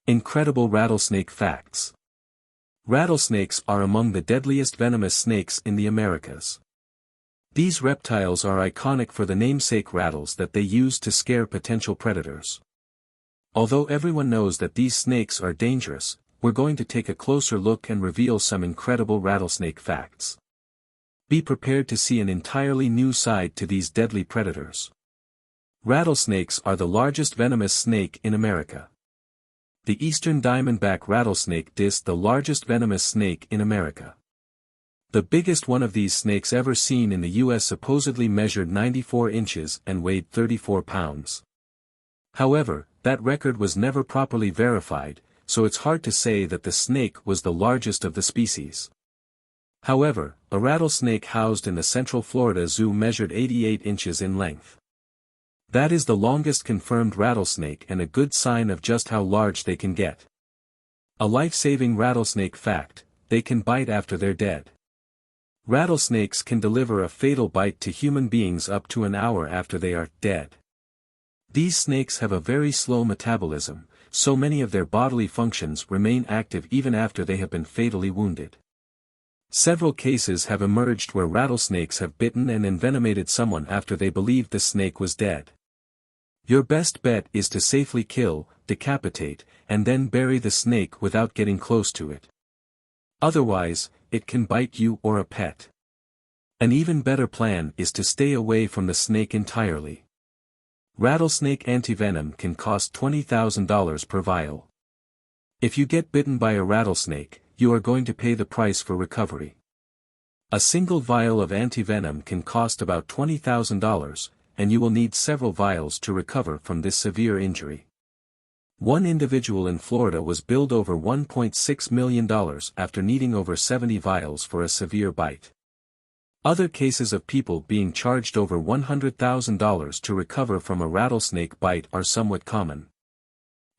Incredible rattlesnake facts. Rattlesnakes are among the deadliest venomous snakes in the Americas. These reptiles are iconic for the namesake rattles that they use to scare potential predators. Although everyone knows that these snakes are dangerous, we're going to take a closer look and reveal some incredible rattlesnake facts. Be prepared to see an entirely new side to these deadly predators. Rattlesnakes are the largest venomous snake in America. The eastern diamondback rattlesnake is the largest venomous snake in America. The biggest one of these snakes ever seen in the U.S. supposedly measured 94 inches and weighed 34 pounds. However, that record was never properly verified, so it's hard to say that the snake was the largest of the species. However, a rattlesnake housed in the Central Florida Zoo measured 88 inches in length. That is the longest confirmed rattlesnake and a good sign of just how large they can get. A life-saving rattlesnake fact: they can bite after they're dead. Rattlesnakes can deliver a fatal bite to human beings up to an hour after they are dead. These snakes have a very slow metabolism, so many of their bodily functions remain active even after they have been fatally wounded. Several cases have emerged where rattlesnakes have bitten and envenomated someone after they believed the snake was dead. Your best bet is to safely kill, decapitate, and then bury the snake without getting close to it. Otherwise, it can bite you or a pet. An even better plan is to stay away from the snake entirely. Rattlesnake antivenom can cost $20,000 per vial. If you get bitten by a rattlesnake, you are going to pay the price for recovery. A single vial of antivenom can cost about $20,000, and you will need several vials to recover from this severe injury. One individual in Florida was billed over $1.6 million after needing over 70 vials for a severe bite. Other cases of people being charged over $100,000 to recover from a rattlesnake bite are somewhat common.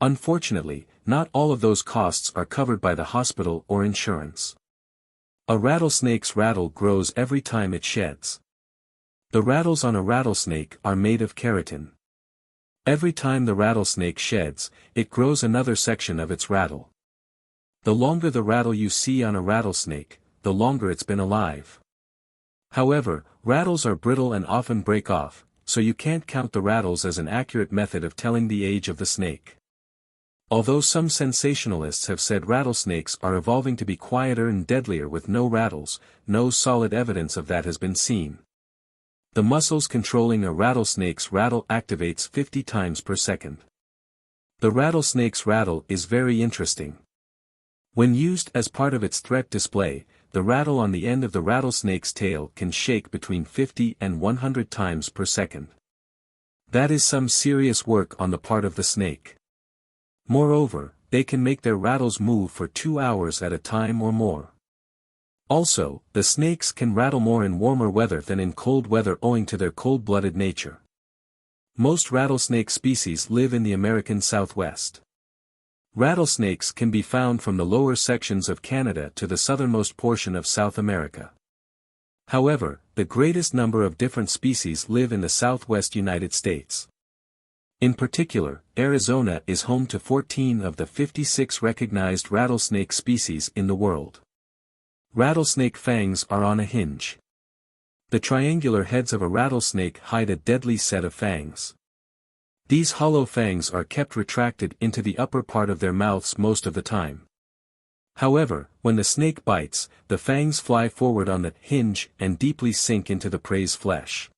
Unfortunately, not all of those costs are covered by the hospital or insurance. A rattlesnake's rattle grows every time it sheds. The rattles on a rattlesnake are made of keratin. Every time the rattlesnake sheds, it grows another section of its rattle. The longer the rattle you see on a rattlesnake, the longer it's been alive. However, rattles are brittle and often break off, so you can't count the rattles as an accurate method of telling the age of the snake. Although some sensationalists have said rattlesnakes are evolving to be quieter and deadlier with no rattles, no solid evidence of that has been seen. The muscles controlling a rattlesnake's rattle activates 50 times per second. The rattlesnake's rattle is very interesting. When used as part of its threat display, the rattle on the end of the rattlesnake's tail can shake between 50 and 100 times per second. That is some serious work on the part of the snake. Moreover, they can make their rattles move for 2 hours at a time or more. Also, the snakes can rattle more in warmer weather than in cold weather owing to their cold-blooded nature. Most rattlesnake species live in the American Southwest. Rattlesnakes can be found from the lower sections of Canada to the southernmost portion of South America. However, the greatest number of different species live in the southwest United States. In particular, Arizona is home to 14 of the 56 recognized rattlesnake species in the world. Rattlesnake fangs are on a hinge. The triangular heads of a rattlesnake hide a deadly set of fangs. These hollow fangs are kept retracted into the upper part of their mouths most of the time. However, when the snake bites, the fangs fly forward on the hinge and deeply sink into the prey's flesh.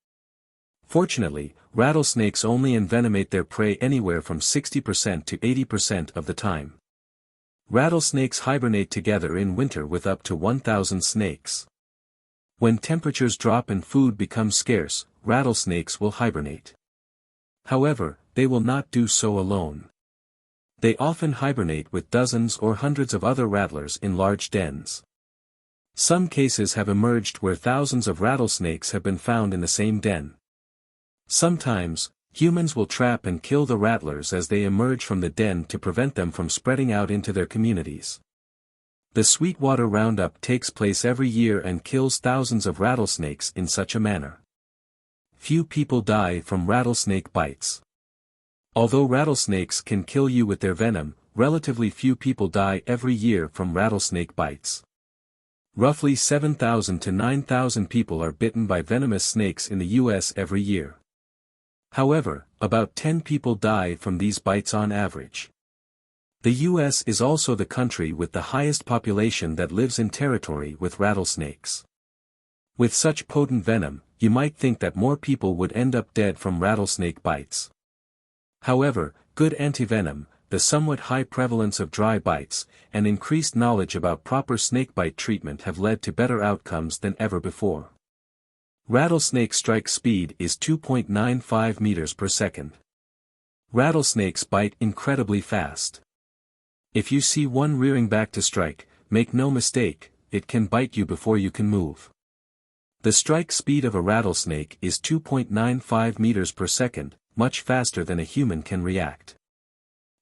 Fortunately, rattlesnakes only envenomate their prey anywhere from 60% to 80% of the time. Rattlesnakes hibernate together in winter with up to 1,000 snakes. When temperatures drop and food becomes scarce, rattlesnakes will hibernate. However, they will not do so alone. They often hibernate with dozens or hundreds of other rattlers in large dens. Some cases have emerged where thousands of rattlesnakes have been found in the same den. Sometimes, humans will trap and kill the rattlers as they emerge from the den to prevent them from spreading out into their communities. The Sweetwater Roundup takes place every year and kills thousands of rattlesnakes in such a manner. Few people die from rattlesnake bites. Although rattlesnakes can kill you with their venom, relatively few people die every year from rattlesnake bites. Roughly 7,000 to 9,000 people are bitten by venomous snakes in the US every year. However, about 10 people die from these bites on average. The US is also the country with the highest population that lives in territory with rattlesnakes. With such potent venom, you might think that more people would end up dead from rattlesnake bites. However, good antivenom, the somewhat high prevalence of dry bites, and increased knowledge about proper snakebite treatment have led to better outcomes than ever before. Rattlesnake strike speed is 2.95 meters per second. Rattlesnakes bite incredibly fast. If you see one rearing back to strike, make no mistake, it can bite you before you can move. The strike speed of a rattlesnake is 2.95 meters per second, much faster than a human can react.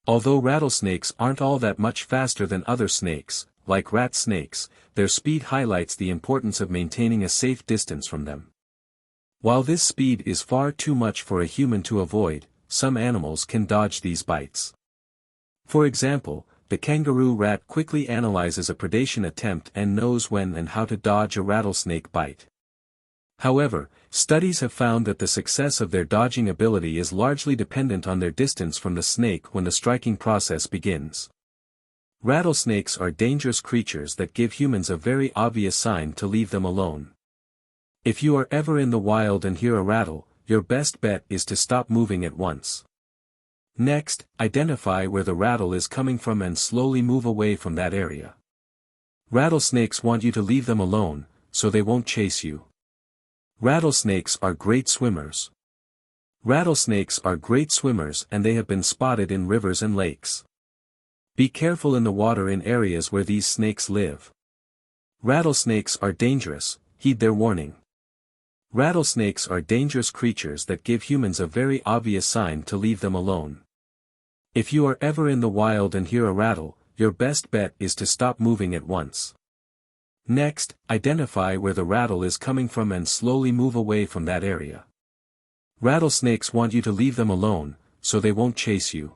Although rattlesnakes aren't all that much faster than other snakes, like rat snakes, their speed highlights the importance of maintaining a safe distance from them. While this speed is far too much for a human to avoid, some animals can dodge these bites. For example, the kangaroo rat quickly analyzes a predation attempt and knows when and how to dodge a rattlesnake bite. However, studies have found that the success of their dodging ability is largely dependent on their distance from the snake when the striking process begins. Rattlesnakes are dangerous creatures that give humans a very obvious sign to leave them alone. If you are ever in the wild and hear a rattle, your best bet is to stop moving at once. Next, identify where the rattle is coming from and slowly move away from that area. Rattlesnakes want you to leave them alone, so they won't chase you. Rattlesnakes are great swimmers. Rattlesnakes are great swimmers and they have been spotted in rivers and lakes. Be careful in the water in areas where these snakes live. Rattlesnakes are dangerous, heed their warning. Rattlesnakes are dangerous creatures that give humans a very obvious sign to leave them alone. If you are ever in the wild and hear a rattle, your best bet is to stop moving at once. Next, identify where the rattle is coming from and slowly move away from that area. Rattlesnakes want you to leave them alone, so they won't chase you.